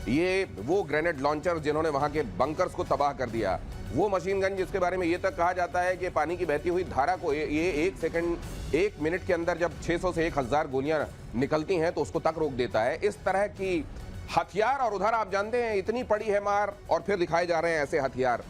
ये वो grenade launcher जिन्होंने वहां के बंकर्स को तबाह कर दिया, वो मशीन गन जिसके बारे में ये तक कहा जाता है कि पानी की बहती हुई धारा को ये 1 मिनट के अंदर जब 600 से 1000 गोलियां निकलती हैं तो उसको तक रोक देता है। इस तरह की हथियार, और उधर आप जानते हैं इतनी पड़ी है मार और फिर दिखाए जा रहे हैं ऐसे हथियार।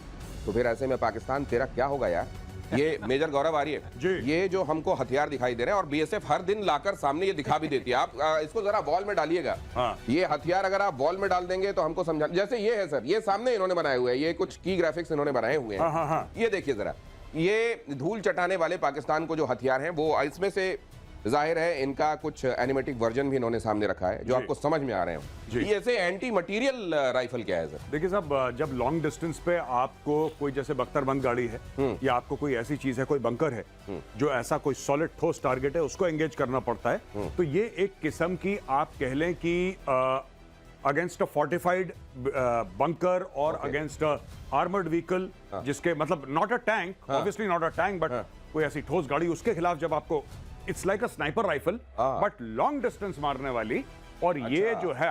तो फिर ऐसे में पाकिस्तान तेरा क्या होगा यार? ये मेजर गौरव आर्य, ये जो हमको हथियार दिखाई दे रहे हैं और बीएसएफ हर दिन लाकर सामने ये दिखा भी देती है। आप इसको जरा वॉल में डालिएगा। हाँ। ये हथियार अगर आप वॉल में डाल देंगे तो हमको समझा, जैसे ये है सर, ये सामने इन्होंने बनाए हुए हैं, ये कुछ की ग्राफिक्स इन्होंने बनाए हुए हैं। हाँ। ये देखिए जरा, ये धूल चटाने वाले पाकिस्तान को जो हथियार हैं वो इसमें से जाहिर है इनका कुछ एनिमेटिक वर्जन भी इन्होंने सामने रखा है जो आपको समझ में आ रहे हैं। ये ऐसे एंटी मटीरियल राइफल क्या है सर? देखिए साहब, जब लॉन्ग डिस्टेंस पे आपको कोई जैसे बख्तरबंद गाड़ी है या आपको कोई ऐसी चीज है, कोई बंकर है जो ऐसा कोई सॉलिड ठोस टारगेट है, उसको एंगेज करना पड़ता है। तो ये एक किस्म की आप कह लें कि अगेंस्ट अ फोर्टिफाइड बंकर और अगेंस्ट आर्मर्ड व्हीकल, जिसके मतलब not a tank, obviously not a tank, but कोई ऐसी ठोस गाड़ी, उसके खिलाफ जब आपको it's like a sniper rifle but long distance मारने वाली, और ये जो है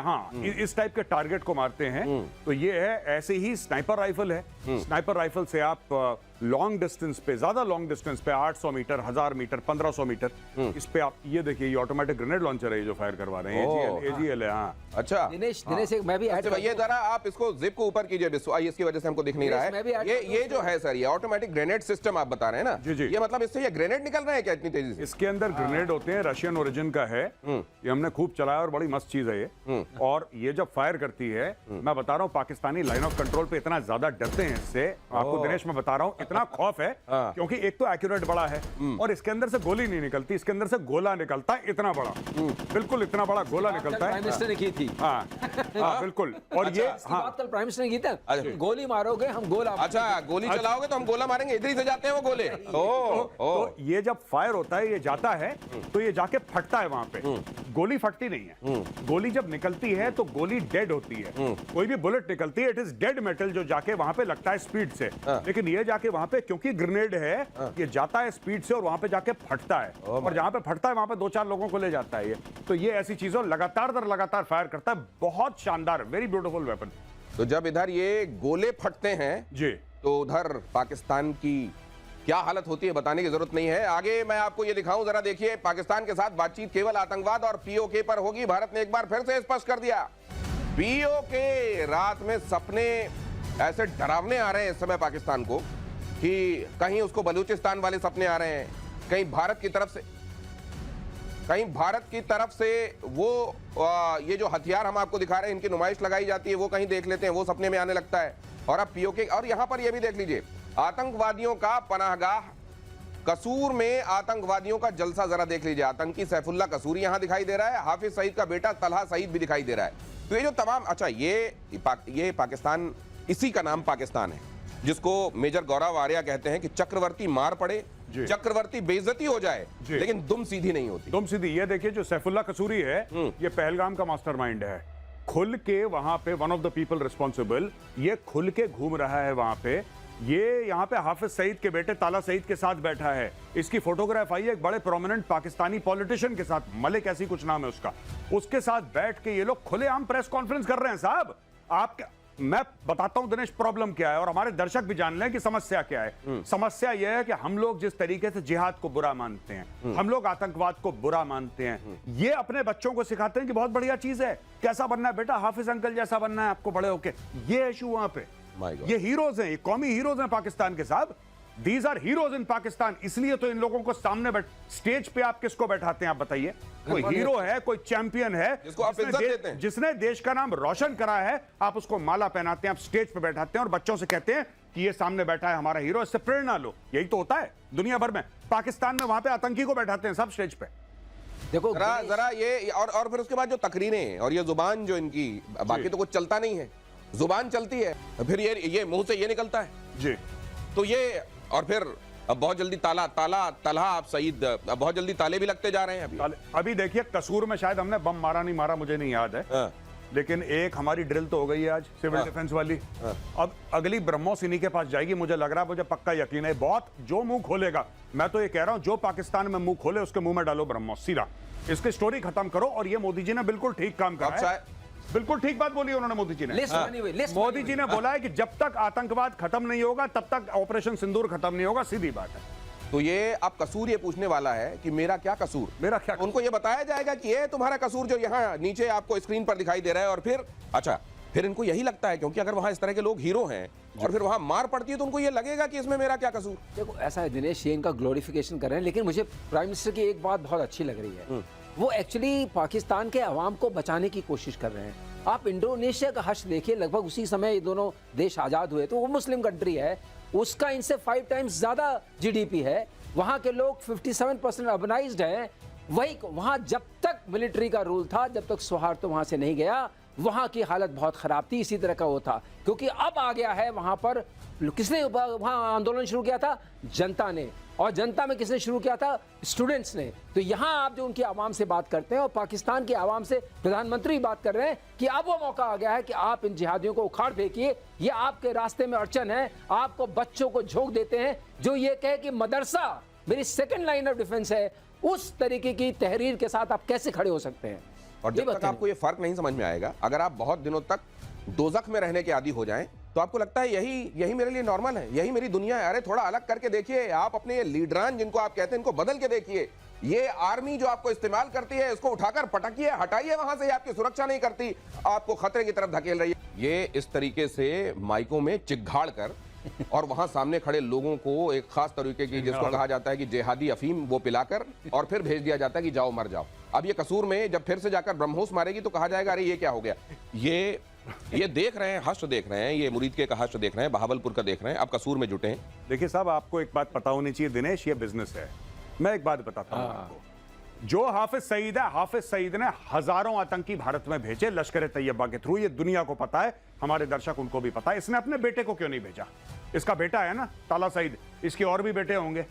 इस टाइप के टारगेट को मारते हैं। तो ये है ऐसे ही स्नाइपर राइफल है। स्नाइपर राइफल से आप लॉन्ग डिस्टेंस पे, ज्यादा लॉन्ग डिस्टेंस पे 800 मीटर, 1000 मीटर, 1500 मीटर, इस पे आप ये देखिए, ये ऑटोमेटिक ग्रेनेड लॉन्चर है जो फायर करवा रहे हैं। एजीएल है। हाँ अच्छा दिनेश, मैं भी ये जरा आप इसको जिप को ऊपर कीजिए, इसकी वजह से हमको दिख नहीं रहा है। ये जो है सर, ये ऑटोमेटिक ग्रेनेड सिस्टम आप बता रहे हैं ना? जी। ये मतलब इससे ये ग्रेनेड निकल रहे हैं क्या इतनी तेजी से? इसके अंदर ग्रेनेड होते हैं, रशियन ओरिजिन का है, ये हमने खूब चलाया और बड़ी मस्त चीज है ये। और ये जब फायर करती है, मैं बता रहा हूँ पाकिस्तानी लाइन ऑफ कंट्रोल पे इतना ज्यादा डरते हैं इससे, आपको दिनेश मैं बता रहा हूँ, इतना खौफ है क्योंकि एक तो एक्यूरेट बड़ा है और इसके अंदर से गोली नहीं निकलती, इसके अंदर से गोला निकलता है इतना बड़ा, बिल्कुल इतना बड़ा गोला निकलता है। प्राइम मिनिस्टर ने की थी। हाँ बिल्कुल। और ये बात कल प्राइम मिनिस्टर ने की था, गोली मारोगे हम गोला। अच्छा, गोली चलाओगे तो हम गोला मारेंगे, इधर ही से जाते हैं वो गोले। तो ये जब फायर होता है, ये जाता है तो ये जाके फटता है वहां पे, गोली फटती नहीं है। गोली जब निकलती है तो गोली डेड होती है। कोई भी बुलेट निकलती है, इट इज डेड मेटल जो जाके वहां पे लगता है स्पीड से। लेकिन ये जाके वहां पे, क्योंकि ग्रेनेड है, ये जाता है स्पीड से और वहां पे जाके फटता है, और जहां पे फटता है वहां पे 2-4 लोगों को ले जाता है ये। तो ये ऐसी चीजों लगातार दर लगातार फायर करता है, बहुत शानदार, वेरी ब्यूटीफुल वेपन। तो जब इधर ये गोले फटते हैं जी, तो उधर पाकिस्तान की क्या हालत होती है बताने की जरूरत नहीं है। आगे मैं आपको ये दिखाऊं, जरा देखिए, पाकिस्तान के साथ बातचीत केवल आतंकवाद और पीओके पर होगी। भारत ने एक बार फिर से स्पष्ट कर दिया, पीओके रात में सपने ऐसे डरावने आ रहे हैं इस समय पाकिस्तान को कि कहीं उसको बलूचिस्तान वाले सपने आ रहे हैं, कहीं भारत की तरफ से वो ये जो हथियार हम आपको दिखा रहे हैं, इनकी नुमाइश लगाई जाती है, वो कहीं देख लेते हैं, वो सपने में आने लगता है। और अब पीओके, और यहां पर ये भी देख लीजिए, आतंकवादियों का पनाहगाह कसूर में आतंकवादियों का जलसा जरा देख लीजिए। आतंकी सैफुल्लाह कसूरी यहां दिखाई दे रहा है, हाफिज सईद का बेटा तलहा सईद भी दिखाई दे रहा है। तो ये जो तमाम, अच्छा ये पाकिस्तान, इसी का नाम पाकिस्तान है जिसको मेजर गौरव आर्या कहते हैं कि चक्रवर्ती मार पड़े, चक्रवर्ती बेइज्जती हो जाए, लेकिन दुम सीधी नहीं होती। दुम सीधी। ये देखिए जो सैफुल्लाह कसूरी है, ये पहलगाम का मास्टरमाइंड है। खुल के वहां पे one of the people responsible, ये खुल के घूम रहा है वहां पे। ये यहाँ पे हाफिज सईद के बेटे ताला सईद के साथ बैठा है। इसकी फोटोग्राफ आई है एक बड़े प्रोमिनेंट पाकिस्तानी पॉलिटिशियन के साथ, मलिक ऐसी कुछ नाम है उसका, उसके साथ बैठ के ये लोग खुलेआम प्रेस कॉन्फ्रेंस कर रहे हैं। साहब आपके, मैं बताता हूं दिनेश प्रॉब्लम क्या है, और हमारे दर्शक भी जान लें कि समस्या क्या है। समस्या यह है कि हम लोग जिस तरीके से जिहाद को बुरा मानते हैं, हम लोग आतंकवाद को बुरा मानते हैं, ये अपने बच्चों को सिखाते हैं कि बहुत बढ़िया चीज है, कैसा बनना है बेटा, हाफिज अंकल जैसा बनना है आपको बड़े होके। ये इशू वहां पे, ये हीरोज हैं, ये कौमी हीरोज हैं पाकिस्तान के। साहब these are heroes in Pakistan. इसलिए तो इन लोगों को सामने स्टेज पे आप किसको बैठाते हैं? आप बताइए, कोई हीरो है, कोई चैंपियन है जिसको आप इज्जत देते हैं, जिसने देश का नाम रोशन करा है, आप उसको माला पहनाते हैं, आप स्टेज पे बैठाते हैं और बच्चों से कहते हैं कि ये सामने बैठा है हमारा हीरो, इससे प्रेरणा लो। यही तो होता है दुनिया भर में। पाकिस्तान में वहां पे आतंकी को बैठाते हैं सब स्टेज पे। देखो जरा ये, और फिर उसके बाद जो तकरीरें और ये जुबान जो इनकी, बाकी तो कुछ चलता नहीं है, जुबान चलती है, फिर ये मुंह से ये निकलता है जी। तो ये, और फिर अब बहुत जल्दी तलहा आप सईद, बहुत जल्दी ताले भी लगते जा रहे हैं। अभी देखिए कसूर में शायद हमने बम मारा नहीं मारा मुझे नहीं याद है, लेकिन एक हमारी ड्रिल तो हो गई है आज सिविल डिफेंस वाली। अब अगली ब्रह्मोस इन्हीं के पास जाएगी, मुझे लग रहा है, मुझे पक्का यकीन है। बहुत जो मुंह खोलेगा, मैं तो ये कह रहा हूं, जो पाकिस्तान में मुंह खोले उसके मुंह में डालो ब्रह्मोस सीधा, इसकी स्टोरी खत्म करो। और ये मोदी जी ने बिल्कुल ठीक काम करा है। बिल्कुल ठीक बात बोली उन्होंने मोदी जी ने। लिस्ट बनी हुई, लिस्ट मोदी बनी जी ने बोला है कि जब तक आतंकवाद खत्म नहीं होगा तब तक ऑपरेशन सिंदूर खत्म नहीं होगा, सीधी बात है। तो ये अब कसूर ये पूछने वाला है कि मेरा क्या कसूर, मेरा क्या उनको ये बताया जाएगा कि ये तुम्हारा कसूर जो यहाँ नीचे आपको स्क्रीन पर दिखाई दे रहा है, और फिर अच्छा फिर इनको यही लगता है क्योंकि अगर वहां इस तरह के लोग हीरो हैं और फिर वहां मार पड़ती है तो उनको ये लगेगा कि इसमें मेरा क्या कसूर। देखो ऐसा है दिनेश, ये इनका ग्लोरिफिकेशन कर रहे हैं, लेकिन मुझे प्राइम मिनिस्टर की एक बात बहुत अच्छी लग रही है। वो एक्चुअली पाकिस्तान के अवाम को बचाने की कोशिश कर रहे हैं। आप इंडोनेशिया का हश्र देखिए, लगभग उसी समय ये दोनों देश आज़ाद हुए, तो वो मुस्लिम कंट्री है, उसका इनसे 5 टाइम्स ज़्यादा GDP है, वहाँ के लोग 57% अर्बनाइज्ड हैं। वही वहाँ जब तक मिलिट्री का रूल था, जब तक सौहार्द तो वहाँ से नहीं गया, वहाँ की हालत बहुत ख़राब थी। इसी तरह का वो था, क्योंकि अब आ गया है वहाँ पर, किसने वहाँ आंदोलन शुरू किया था? जनता ने। और जनता में किसने शुरू किया था? स्टूडेंट्स ने। तो यहाँ आप जो उनकी आवाम से बात करते हैं और पाकिस्तान की आवाम से प्रधानमंत्री बात कर रहे हैं कि अब वो मौका आ गया है कि आप इन जिहादियों को उखाड़ फेंकिए, ये आपके रास्ते में अड़चन है, आपको बच्चों को झोंक देते हैं। जो ये कहे कि मदरसा मेरी सेकेंड लाइन ऑफ डिफेंस है, उस तरीके की तहरीर के साथ आप कैसे खड़े हो सकते हैं? और जब तक आपको ये फर्क नहीं समझ में आएगा, अगर आप बहुत दिनों तक दोजख में रहने के आदी हो जाएं, तो आपको लगता है यही मेरे लिए नॉर्मल है, यही मेरी दुनिया है। अरे थोड़ा अलग करके देखिए, आप अपने लीडरान जिनको आप कहते हैं इनको बदल के देखिए। ये आर्मी जो आपको इस्तेमाल करती है, इसको उठाकर पटकिए, हटाइए वहां से, आपकी सुरक्षा नहीं करती, आपको खतरे की तरफ धकेल रही है। ये इस तरीके से माइकों में चिघाड़ कर और वहां सामने खड़े लोगों को एक खास तरीके की, जिसको कहा जाता है कि जिहादी अफीम, वो पिलाकर और फिर भेज दिया जाता है कि जाओ मर जाओ। अब ये कसूर में जब फिर से जाकर ब्रह्मोस मारेगी तो कहा जाएगा अरे ये क्या हो गया। ये देख रहे हैं, हश्र देख रहे हैं, ये मुरीद के का हश्र देख रहे हैं, बहावलपुर का देख रहे हैं, अब कसूर में जुटे हैं। देखिए साहब, आपको एक बात पता होनी चाहिए दिनेश, ये बिजनेस है। मैं एक बात बताता हूं आपको, जो हाफिज सईद है, हाफिज सईद ने हजारों आतंकी भारत में भेजे लश्कर तैयबा के थ्रू। ये दुनिया को पता है, हमारे दर्शक उनको भी पता है। इसने अपने बेटे को क्यों नहीं भेजा? इसका बेटा है ना ताला सईद, इसके और भी बेटे होंगे,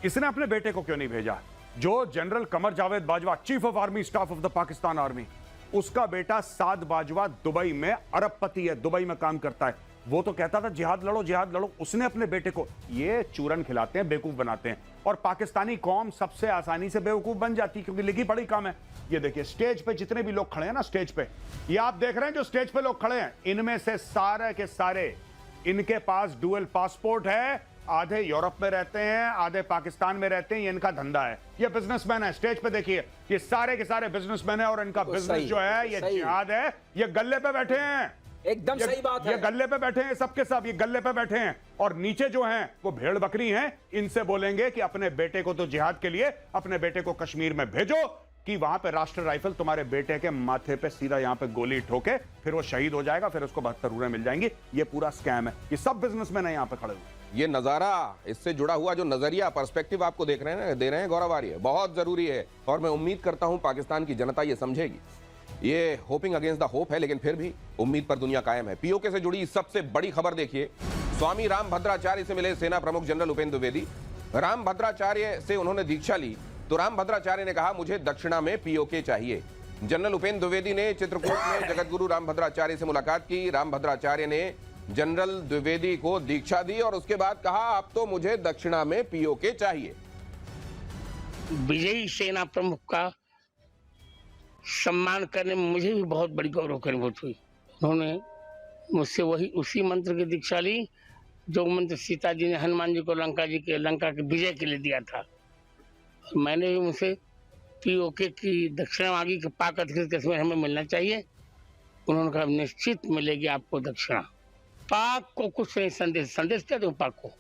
इसने अपने बेटे को क्यों नहीं भेजा? जो general Qamar Javed Bajwa, chief of army staff of the Pakistan army, उसका बेटा साद बाजवा दुबई में अरबपति है, दुबई में काम करता है। वो तो कहता था जिहाद लड़ो जिहाद लड़ो, उसने अपने बेटे को, ये चूरन खिलाते हैं, बेवकूफ बनाते हैं। और पाकिस्तानी कौम सबसे आसानी से बेवकूफ बन जाती, क्योंकि लिखी पढ़ी काम है। ये देखिए स्टेज पे जितने भी लोग खड़े हैं ना, स्टेज पे, ये आप देख रहे हैं जो स्टेज पे लोग खड़े हैं, इनमें से सारे के सारे इनके पास डुअल पासपोर्ट है। आधे यूरोप में रहते हैं, आधे पाकिस्तान में रहते हैं। ये इनका धंधा है, ये बिजनेसमैन है। स्टेज पे देखिए, ये सारे के सारे बिजनेसमैन है और इनका बिजनेस जो है ये जिहाद है। ये गल्ले पे बैठे हैं, एकदम सही बात है। ये गल्ले पे बैठे हैं, सबके सब ये गल्ले पे बैठे हैं। और नीचे जो हैं वो भेड़ बकरी हैं। इनसे बोलेंगे कि अपने बेटे को तो जिहाद के लिए अपने बेटे को कश्मीर में भेजो, कि वहां पे राष्ट्रीय राइफल तुम्हारे बेटे के माथे पे सीधा यहां पे गोली ठोके, फिर वो शहीद हो जाएगा, फिर उसको 72 रूरें मिल जाएंगी। ये पूरा स्कैम है। ये सब बिजनेसमैन है यहां पे खड़े हुए। ये नजारा, इससे जुड़ा हुआ जो नजरिया, पर्सपेक्टिव आपको देख रहे हैं ना, दे रहे हैं गौरव आर्य, बहुत जरूरी है। और मैं उम्मीद करता हूं पाकिस्तान की जनता ये समझेगी। ये होपिंग अगेंस्ट द होप है, लेकिन फिर भी उम्मीद पर दुनिया कायम है। पीओके से जुड़ी सबसे बड़ी खबर देखिए, स्वामी रामभद्राचार्य से मिले सेना प्रमुख जनरल उपेंद्र द्विवेदी। रामभद्राचार्य से उन्होंने दीक्षा ली, तो रामभद्राचार्य ने कहा मुझे दक्षिणा में पीओके चाहिए। जनरल उपेंद्र द्विवेदी ने चित्रकूट में जगतगुरु रामभद्राचार्य से मुलाकात की। रामभद्राचार्य ने जनरल द्विवेदी को दीक्षा दी और उसके बाद कहा अब तो मुझे दक्षिणा में पीओके चाहिए। विजयी सेना प्रमुख का सम्मान करने में मुझे भी बहुत बड़ी गौरव की अनुभूति हुई। उन्होंने मुझसे वही उसी मंत्र की दीक्षा ली जो मंत्र सीता जी ने हनुमान जी को लंका के विजय के लिए दिया था। और मैंने भी मुझसे पीओके की दक्षिणा मांगी कि पाक अधिकृत कश्मीर हमें मिलना चाहिए। उन्होंने कहा निश्चित मिलेगी आपको दक्षिणा। पाक को कुछ नहीं संदेश क्या दूं पाक को?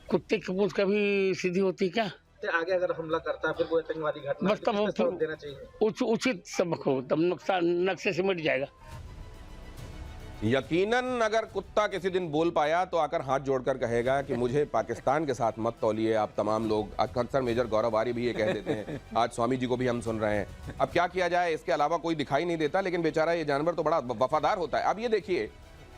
कुत्ते की पूंछ कभी सीधी होती क्या? आगे अगर हमला करता है फिर कोई आतंकवादी घटना, बस तब देना चाहिए, उचित सबक हो, तब नक्शे से मिट जाएगा। यकीनन अगर कुत्ता किसी दिन बोल पाया तो आकर हाथ जोड़कर कहेगा कि मुझे पाकिस्तान के साथ मत तौलिए आप तमाम लोग। अक्सर मेजर गौरव आर्य भी ये कह देते हैं, आज स्वामी जी को भी हम सुन रहे हैं। अब क्या किया जाए, इसके अलावा कोई दिखाई नहीं देता, लेकिन बेचारा ये जानवर तो बड़ा वफादार होता है। अब ये देखिए,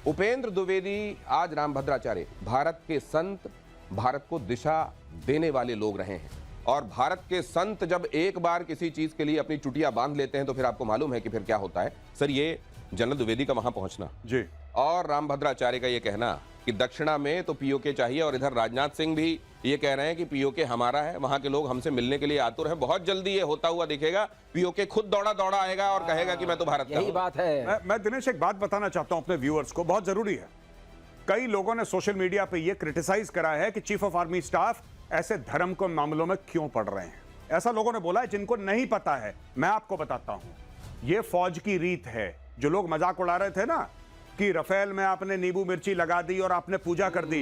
उपेंद्र द्विवेदी आज रामभद्राचार्य, भारत के संत, भारत को दिशा देने वाले लोग रहे हैं। और भारत के संत जब एक बार किसी चीज के लिए अपनी चुटिया बांध लेते हैं तो फिर आपको मालूम है कि फिर क्या होता है। सर, ये जनरल द्विवेदी का वहां पहुंचना जी, और रामभद्राचार्य का ये कहना कि दक्षिणा में तो पीओके चाहिए, और इधर राजनाथ सिंह भी ये कह रहे हैं कि पीओके हमारा है, वहां के लोग हमसे मिलने के लिए आतुर हैं, बहुत जल्दी ये होता हुआ दिखेगा, पीओके खुद दौड़ा दौड़ा आएगा और कहेगा कि मैं तो भारत का यही हूं। बात है। मैं दिनेश एक बात बताना चाहता हूं अपने व्यूअर्स को, बहुत जरूरी है। कई लोगों ने सोशल मीडिया पे ये क्रिटिसाइज करा है कि चीफ ऑफ आर्मी स्टाफ ऐसे धर्म के मामलों में क्यों पड़ रहे हैं। ऐसा लोगों ने बोला है जिनको नहीं पता है। मैं आपको बताता हूं, ये फौज की रीत है। जो लोग मजाक उड़ा रहे थे ना कि रफेल में आपने नींबू मिर्ची लगा दी और आपने पूजा कर दी,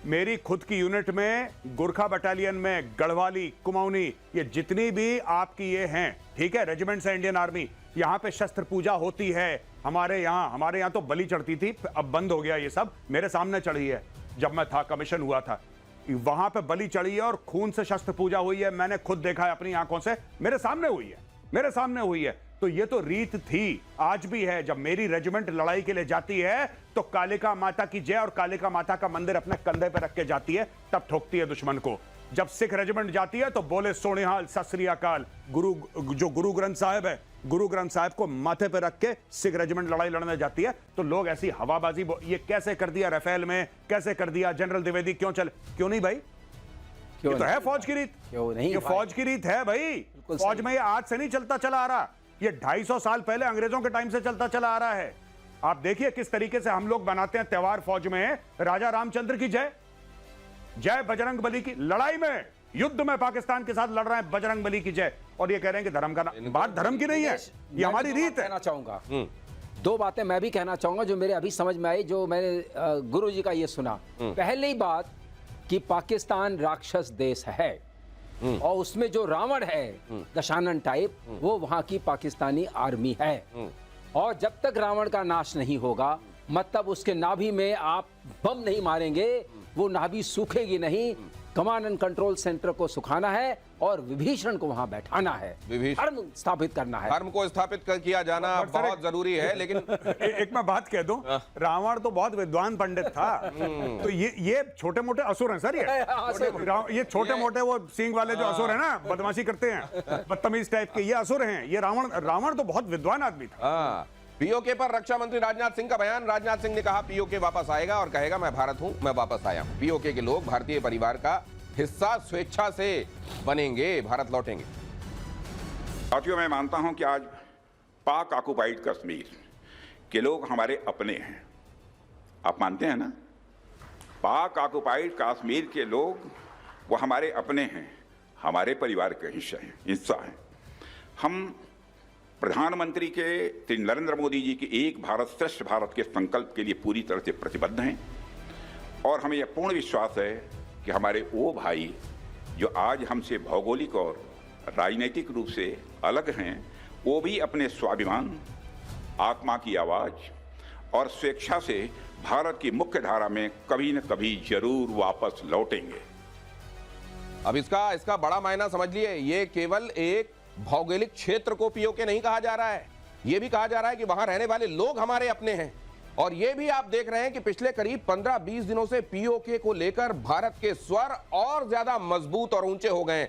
मेरी खुद की यूनिट में, गुरखा बटालियन में, गढ़वाली, कुमाऊनी, ये जितनी भी आपकी ये हैं, ठीक है, रेजिमेंट्स है इंडियन आर्मी, यहां पे शस्त्र पूजा होती है। हमारे यहां तो बलि चढ़ती थी, अब बंद हो गया ये सब, मेरे सामने चढ़ी है। जब मैं था, कमीशन हुआ था, वहां पे बलि चढ़ी है और खून से शस्त्र पूजा हुई है। मैंने खुद देखा है अपनी आंखों से, मेरे सामने हुई है, मेरे सामने हुई है। तो ये तो रीत थी, आज भी है। जब मेरी रेजिमेंट लड़ाई के लिए जाती है तो कालिका माता की जय और कालिका माता का मंदिर अपने कंधे पे रख के जाती है, तब ठोकती है दुश्मन को। जब सिख रेजिमेंट जाती है तो बोले सोनेहाल, सत श्री अकाल। जो गुरु ग्रंथ साहिब है, गुरु ग्रंथ साहिब को माथे पे रख के सिख रेजिमेंट लड़ाई लड़ने जाती है। तो लोग ऐसी हवाबाजी, ये कैसे कर दिया रफेल में, कैसे कर दिया जनरल द्विवेदी, क्यों नहीं भाई? ये तो है फौज की रीत, क्यों नहीं ये भाई? फौज की रीत है भाई। फौज में ये आज से नहीं चलता चला आ रहा, ये 250 साल पहले अंग्रेजों के टाइम से चलता चला आ रहा है। आप देखिए किस तरीके से हम लोग बनाते हैं त्योहार फौज में, राजा रामचंद्र की जय, जय बजरंग बली की, लड़ाई में, युद्ध में पाकिस्तान के साथ लड़ रहे हैं, बजरंग बली की जय, और ये कह रहे हैं कि धर्म का बात धर्म की नहीं है, ये हमारी रीत है। कहना चाहूंगा दो बातें मैं भी कहना चाहूंगा जो मेरे अभी समझ में आई, जो मैंने गुरु जी का ये सुना। पहली बात कि पाकिस्तान राक्षस देश है और उसमें जो रावण है दशानन टाइप, वो वहां की पाकिस्तानी आर्मी है। और जब तक रावण का नाश नहीं होगा, मतलब उसके नाभि में आप बम नहीं मारेंगे, वो नाभि सूखेगी नहीं। कमांड एंड कंट्रोल सेंटर को सुखाना है और विभीषण को वहां बैठाना है, धर्म स्थापित करना है। धर्म को स्थापित किया जाना बहुत जरूरी है। लेकिन एक मैं बात कह दूं, रावण तो बहुत विद्वान पंडित था, तो ये छोटे मोटे असुर हैं सर। ये छोटे मोटे वो सींग वाले जो असुर है ना, बदमाशी करते हैं, बदतमीज टाइप के, ये असुर हैं। ये रावण तो बहुत विद्वान आदमी था। पीओके पर रक्षा मंत्री राजनाथ सिंह का बयान। राजनाथ सिंह ने कहा पीओके वापस आएगा और कहेगा मैं भारत हूं, मैं वापस आया हूं। पीओके के लोग भारतीय परिवार का हिस्सा स्वेच्छा से बनेंगे, भारत लौटेंगे। साथियों, मैं मानता हूं कि आज पाक ऑक्युपाइड कश्मीर के लोग हमारे अपने हैं। आप मानते हैं ना? पाक ऑक्युपाइड कश्मीर के लोग वो हमारे अपने हैं, हमारे परिवार के हिस्सा हैं। हम प्रधानमंत्री के श्री नरेंद्र मोदी जी के एक भारत श्रेष्ठ भारत के संकल्प के लिए पूरी तरह से प्रतिबद्ध हैं और हमें यह पूर्ण विश्वास है कि हमारे वो भाई जो आज हमसे भौगोलिक और राजनीतिक रूप से अलग हैं, वो भी अपने स्वाभिमान, आत्मा की आवाज और स्वेच्छा से भारत की मुख्य धारा में कभी न कभी जरूर वापस लौटेंगे। अब इसका बड़ा मायना समझ लिए, ये केवल एक भौगोलिक क्षेत्र को पीओके नहीं कहा जा रहा है, यह भी कहा जा रहा है कि वहां रहने वाले लोग हमारे अपने हैं। और यह भी आप देख रहे हैं कि पिछले करीब 15-20 दिनों से पीओके को लेकर भारत के स्वर और ज्यादा मजबूत और ऊंचे हो गए।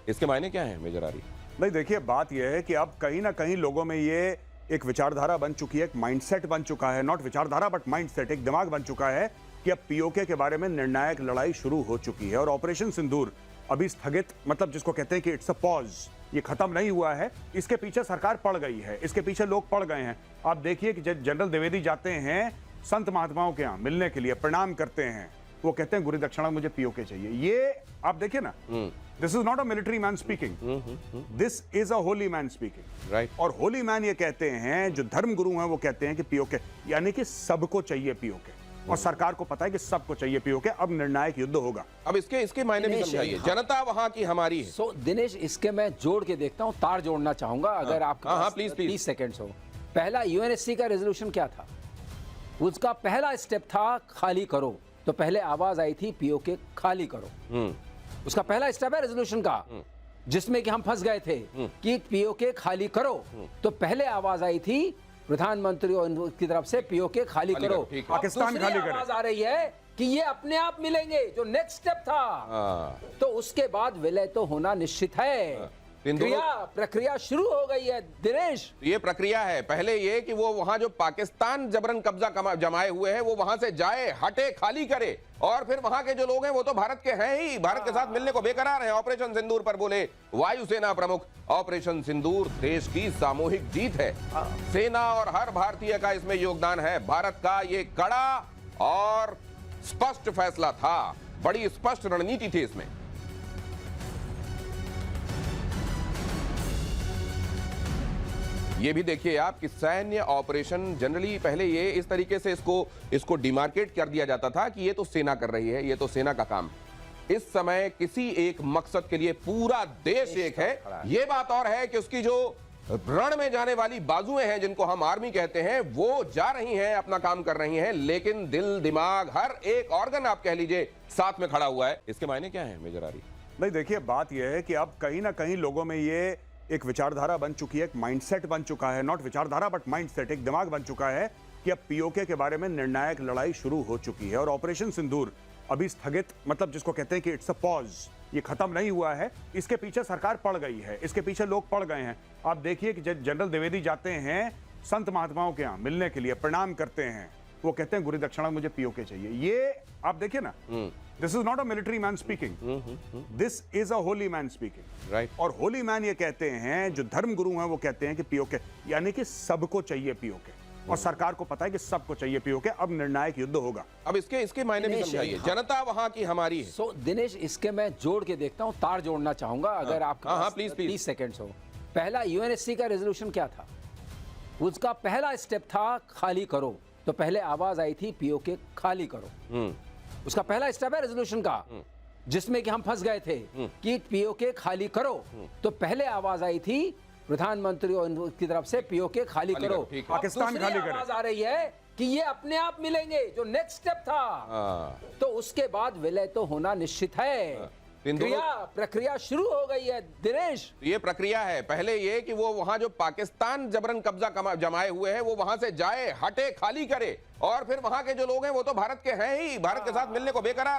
इसके मायने क्या हैं मेजर आरी? नहीं, देखिए बात यह है कि अब कहीं ना कहीं लोगों में ये एक विचारधारा बन चुकी है, एक माइंडसेट बन चुका है, नॉट विचारधारा बट माइंडसेट, एक दिमाग बन चुका है कि अब पीओके के बारे में निर्णायक लड़ाई शुरू हो चुकी है। और ऑपरेशन सिंदूर अभी स्थगित, मतलब जिसको कहते हैं कि इट्स अ पॉज, ये खत्म नहीं हुआ है, इसके पीछे सरकार पड़ गई है, इसके पीछे लोग पड़ गए हैं। आप देखिए कि जनरल द्विवेदी जाते हैं संत महात्माओं के यहाँ मिलने के लिए, प्रणाम करते हैं, वो कहते हैं गुरु दक्षिणा मुझे पीओके चाहिए। ये आप देखिए ना, this is not a military man speaking, this is a Holi man speaking, right. और होली मैन ये कहते हैं, जो धर्म गुरु हैं वो कहते हैं कि पीओके, यानी कि सबको चाहिए पीओके, और सरकार को पता है कि सबको चाहिए पीओके। अब निर्णायक युद्ध होगा। अब इसके मायने भी समझाइए। जनता वहां की हमारी है। सो दिनेश, इसके मैं जोड़ के देखता हूं, तार जोड़ना चाहूंगा अगर आप प्लीज 30 सेकंड्स हो। पहला यूएनएससी का रेजोल्यूशन क्या था? उसका पहला स्टेप था खाली करो। तो पहले आवाज आई थी पीओके खाली करो, उसका पहला स्टेप है रेजोल्यूशन का, जिसमें कि हम फंस गए थे कि पीओके खाली करो। तो पहले आवाज आई थी प्रधानमंत्री की तरफ से पीओके खाली करो। पाकिस्तान खाली करे। आवाज आ रही है कि ये अपने आप मिलेंगे, जो नेक्स्ट स्टेप था। तो उसके बाद विलय तो होना निश्चित है। प्रक्रिया शुरू हो गई है दिनेश। ये प्रक्रिया है। पहले ये कि वो वहां जो पाकिस्तान जबरन कब्जा जमाए हुए हैं वो वहां से जाए, हटे, खाली करे, और फिर वहां के जो लोग हैं वो तो भारत के हैं ही, भारत के साथ मिलने को बेकरार हैं। ऑपरेशन सिंदूर पर बोले वायुसेना प्रमुख, ऑपरेशन सिंदूर देश की सामूहिक जीत है। सेना और हर भारतीय का इसमें योगदान है। भारत का ये कड़ा और स्पष्ट फैसला था, बड़ी स्पष्ट रणनीति थी इसमें। ये भी देखिए आप कि सैन्य ऑपरेशन जनरली पहले ये इस तरीके से इसको डिमार्केट कर दिया जाता था कि ये तो सेना कर रही है, ये तो सेना का काम। इस समय किसी एक मकसद के लिए पूरा देश एक है। ये बात और है कि उसकी जो रण में जाने वाली बाजुएं हैं, जिनको हम आर्मी कहते हैं, वो जा रही हैं, अपना काम कर रही हैं, लेकिन दिल, दिमाग, हर एक ऑर्गन आप कह लीजिए साथ में खड़ा हुआ है। इसके मायने क्या है मेजर आरी? नहीं, देखिए बात यह है कि अब कहीं ना कहीं लोगों में ये एक विचारधारा बन चुकी है, एक माइंडसेट बन चुका है, नॉट विचारधारा बट माइंडसेट, एक दिमाग बन चुका है कि अब पीओके के बारे में निर्णायक लड़ाई शुरू हो चुकी है। और ऑपरेशन सिंदूर अभी स्थगित, मतलब जिसको कहते हैं कि इट्स अ पॉज, ये खत्म नहीं हुआ है। इसके पीछे सरकार पड़ गई है, इसके पीछे लोग पड़ गए हैं। आप देखिए कि जनरल द्विवेदी जाते हैं संत महात्माओं के यहाँ मिलने के लिए, प्रणाम करते हैं, वो कहते हैं गुरु दक्षिणा मुझे पीओके चाहिए। ये आप देखिए ना, this is not a military man speaking, this is a Holi man speaking, right. और होली मैन ये कहते हैं, जो धर्म गुरु हैं वो कहते हैं कि पीओके यानी कि सबको चाहिए पीओके, और सरकार को पता है कि सबको चाहिए पीओके। अब निर्णायक युद्ध होगा। अब इसके मायने भी दिनेश, समझाइए। हाँ। जनता वहां की हमारी है। सो दिनेश, इसके मैं जोड़ के देखता हूं, तार जोड़ना चाहूंगा अगर आप हाँ, प्लीज, प्लीज। 30 सेकंड्स हो। पहला यूएनएससी का रेजोल्यूशन क्या था? उसका पहला स्टेप था खाली करो। तो पहले आवाज आई थी पीओके खाली करो, उसका पहला स्टेप है रेजोल्यूशन का, जिसमें कि हम फंस गए थे कि पीओके खाली करो। तो पहले आवाज आई थी प्रधानमंत्री की तरफ से पीओके खाली करो। ठीक है। पाकिस्तान दूसरी खाली करे। आवाज आ रही है कि ये अपने आप मिलेंगे, जो नेक्स्ट स्टेप था। तो उसके बाद विलय तो होना निश्चित है। प्रक्रिया शुरू हो गई है दिनेश। ये प्रक्रिया है। पहले ये कि वो वहां जो पाकिस्तान जबरन कब्जा जमाए हुए हैं वो वहां से जाए, हटे, खाली करे, और फिर वहां के जो लोग हैं वो तो भारत के हैं ही, भारत के साथ मिलने को बेकरार हैं।